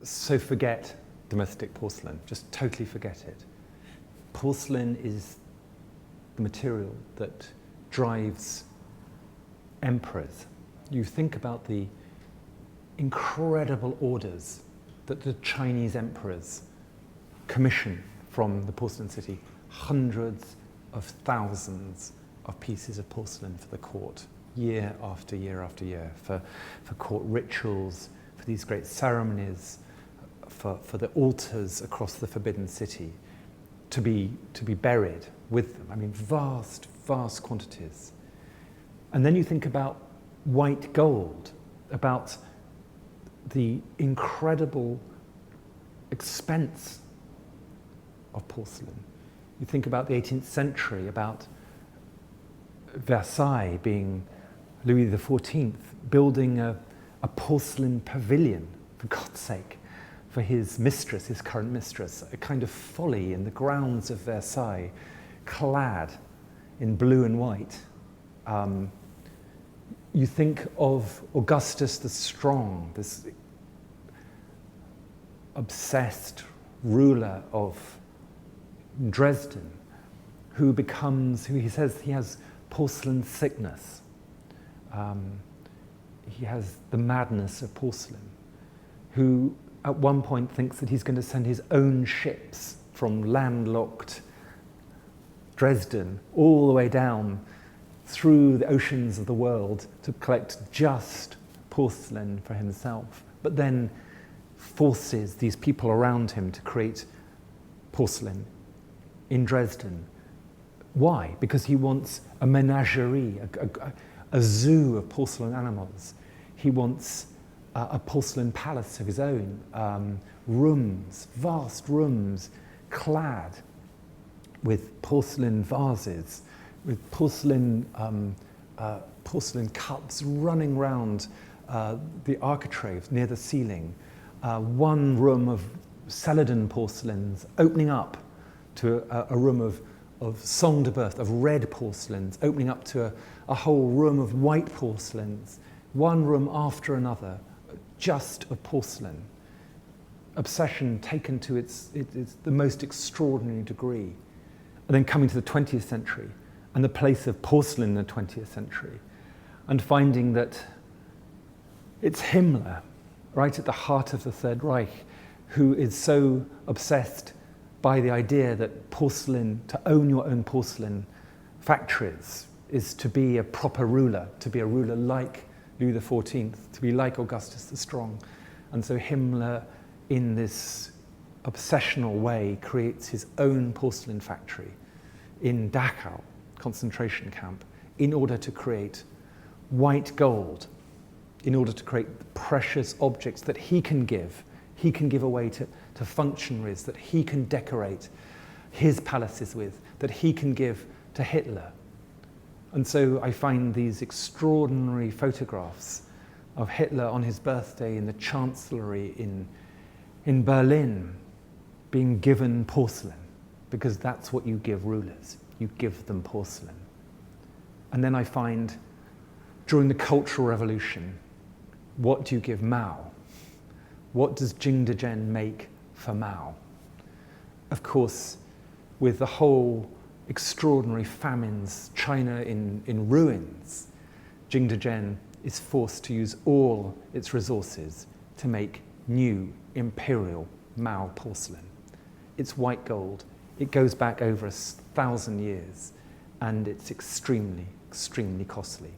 So forget domestic porcelain, just totally forget it. Porcelain is the material that drives emperors. You think about the incredible orders that the Chinese emperors commission from the porcelain city, hundreds of thousands of pieces of porcelain for the court, year after year after year, for court rituals, for these great ceremonies, for the altars across the Forbidden City, to be buried with them. I mean, vast, vast quantities. And then you think about white gold, about the incredible expense of porcelain. You think about the 18th century, about Versailles being Louis XIV building a porcelain pavilion, for God's sake, for his mistress, his current mistress, a kind of folly in the grounds of Versailles, clad in blue and white. You think of Augustus the Strong, this obsessed ruler of Dresden, who he says he has porcelain sickness. He has the madness of porcelain, who at one point thinks that he's going to send his own ships from landlocked Dresden all the way down through the oceans of the world to collect just porcelain for himself, but then forces these people around him to create porcelain in Dresden. Why? Because he wants a menagerie, a zoo of porcelain animals. He wants a porcelain palace of his own, rooms, vast rooms, clad with porcelain vases, with porcelain cups running round the architraves near the ceiling. One room of Celadon porcelains opening up to a room of Sang de Berthe, of red porcelains, opening up to a whole room of white porcelains, one room after another, just of porcelain. Obsession taken to its the most extraordinary degree. And then coming to the 20th century and the place of porcelain in the 20th century, and finding that it's Himmler, right at the heart of the Third Reich, who is so obsessed by the idea that porcelain, to own your own porcelain factories, is to be a proper ruler, to be a ruler like Louis XIV, to be like Augustus the Strong. And so Himmler, in this obsessional way, creates his own porcelain factory in Dachau concentration camp in order to create white gold, in order to create precious objects that he can give away to functionaries, that he can decorate his palaces with, that he can give to Hitler. And so I find these extraordinary photographs of Hitler on his birthday in the Chancellery in Berlin being given porcelain, because that's what you give rulers. You give them porcelain. And then I find, during the Cultural Revolution, what do you give Mao? What does Jing Dezhen make for Mao? Of course, with the whole extraordinary famines, China in ruins, Jing Dezhen is forced to use all its resources to make new imperial Mao porcelain. It's white gold. It goes back over 1,000 years, and it's extremely, extremely costly.